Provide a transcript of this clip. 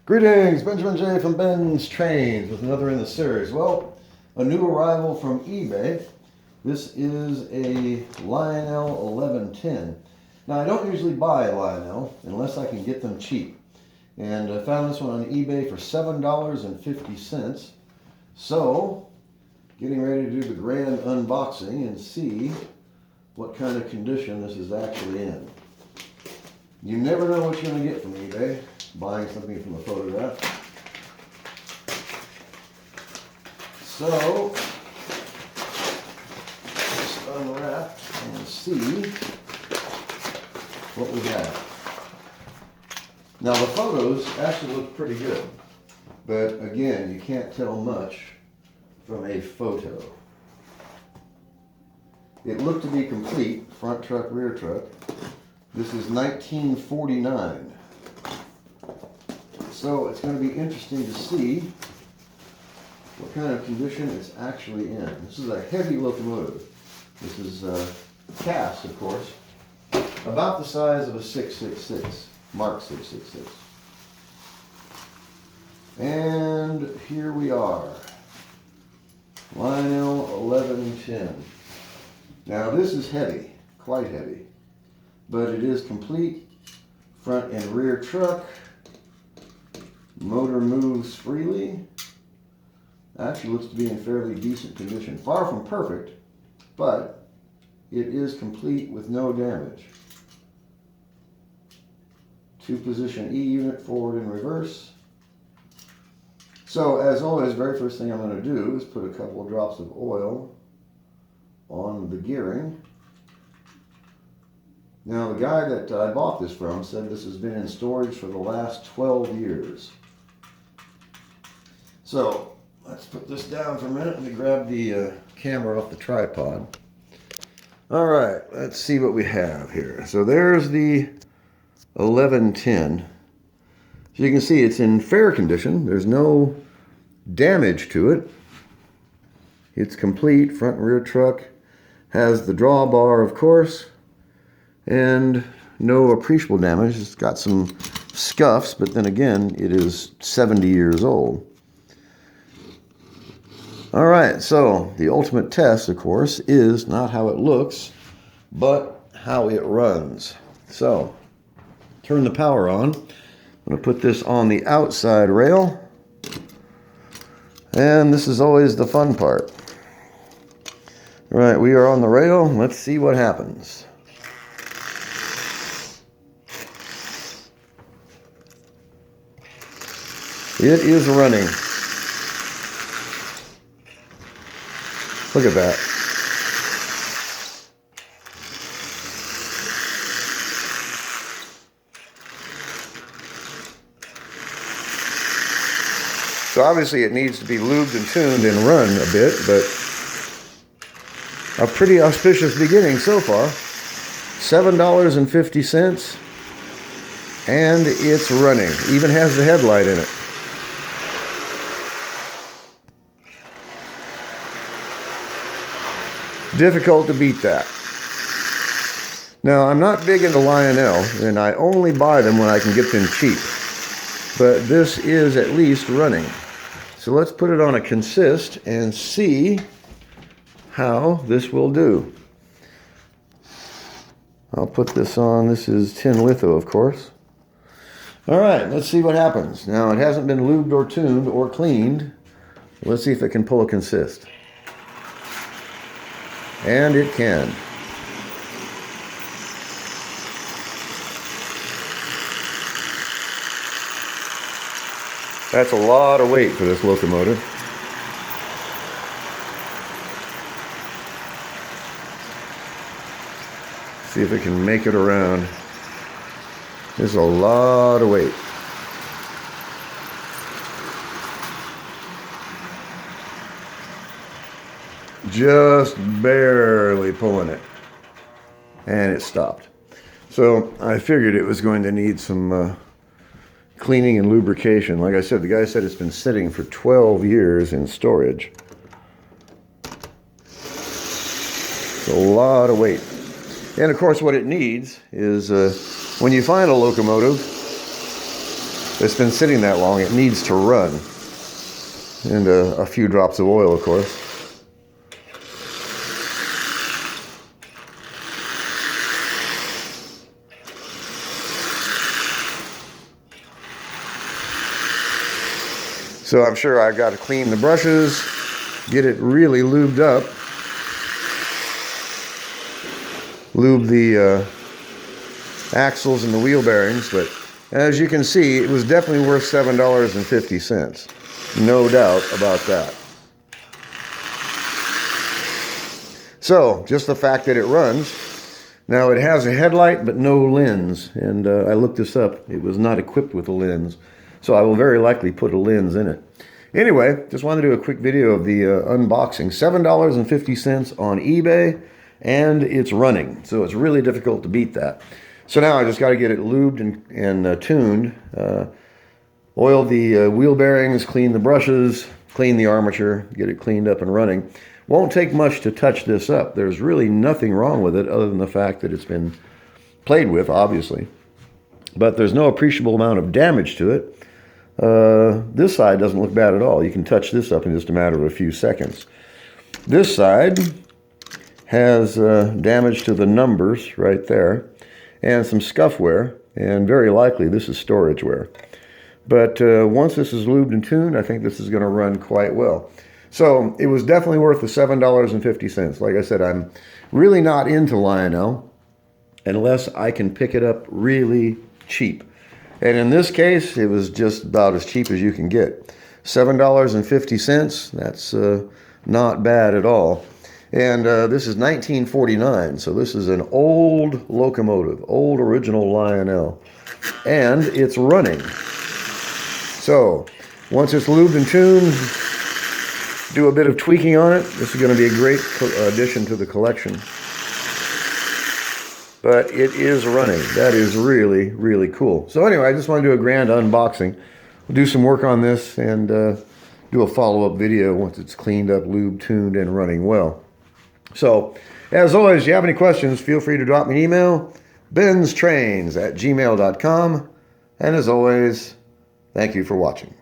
Greetings, Benjamin J. from Ben's Trains with another in the series. Well, a new arrival from eBay. This is a Lionel 1110. Now, I don't usually buy Lionel unless I can get them cheap. And I found this one on eBay for $7.50. So, getting ready to do the grand unboxing and see what kind of condition this is actually in. You never know what you're going to get from eBay, buying something from a photograph. So, let's unwrap and see what we got. Now the photos actually look pretty good, but again, you can't tell much from a photo. It looked to be complete, front truck, rear truck. This is 1949. So it's going to be interesting to see what kind of condition it's actually in. This is a heavy locomotive. This is cast, of course, about the size of a 666, Mark 666. And here we are, Lionel 1110. Now this is heavy, quite heavy, but it is complete, front and rear truck. Motor moves freely. Actually looks to be in fairly decent condition. Far from perfect, but it is complete with no damage. 2-position E unit, forward and reverse. So as always, very first thing I'm going to do is put a couple of drops of oil on the gearing. Now the guy that I bought this from said this has been in storage for the last 12 years. So let's put this down for a minute. Let me grab the camera off the tripod. All right, let's see what we have here. So there's the 1110. So you can see it's in fair condition. There's no damage to it. It's complete, front and rear truck. Has the drawbar, of course, and no appreciable damage. It's got some scuffs, but then again, it is 70 years old. All right, so the ultimate test, of course, is not how it looks, but how it runs. So, turn the power on. I'm going to put this on the outside rail. And this is always the fun part. All right, we are on the rail. Let's see what happens. It is running. Look at that. So obviously it needs to be lubed and tuned and run a bit, but a pretty auspicious beginning so far. $7.50, and it's running. Even has the headlight in it. Difficult to beat that. Now, I'm not big into Lionel, and I only buy them when I can get them cheap. But this is at least running. So let's put it on a consist and see how this will do. I'll put this on. This is tin litho, of course. All right, let's see what happens. Now, it hasn't been lubed or tuned or cleaned. Let's see if it can pull a consist. And it can. That's a lot of weight for this locomotive. See if it can make it around. There's a lot of weight. Just barely pulling it, and it stopped. So I figured it was going to need some cleaning and lubrication. Like I said, the guy said it's been sitting for 12 years in storage. It's a lot of weight. And of course what it needs is when you find a locomotive it's been sitting that long, it needs to run. And a few drops of oil, of course. So I'm sure I've got to clean the brushes, get it really lubed up. Lube the axles and the wheel bearings, but as you can see, it was definitely worth $7.50. No doubt about that. So, just the fact that it runs. Now, it has a headlight, but no lens. And I looked this up. It was not equipped with a lens. So I will very likely put a lens in it. Anyway, just wanted to do a quick video of the unboxing. $7.50 on eBay, and it's running. So it's really difficult to beat that. So now I just got to get it lubed and tuned. Oil the wheel bearings, clean the brushes, clean the armature, get it cleaned up and running. Won't take much to touch this up. There's really nothing wrong with it other than the fact that it's been played with, obviously. But there's no appreciable amount of damage to it. This side doesn't look bad at all. You can touch this up in just a matter of a few seconds. This side has damage to the numbers right there and some scuff wear, and very likely this is storage wear. But once this is lubed and tuned, I think this is going to run quite well. So it was definitely worth the $7.50. Like I said, I'm really not into Lionel unless I can pick it up really cheap. And in this case, it was just about as cheap as you can get. $7.50, that's not bad at all. And this is 1949, so this is an old locomotive, old original Lionel. And it's running. So, once it's lubed and tuned, do a bit of tweaking on it. This is going to be a great addition to the collection. But it is running. That is really, really cool. So anyway, I just want to do a grand unboxing. We'll do some work on this and do a follow-up video once it's cleaned up, lubed, tuned, and running well. So, as always, if you have any questions, feel free to drop me an email, BENZTRAINZ@gmail.com. And as always, thank you for watching.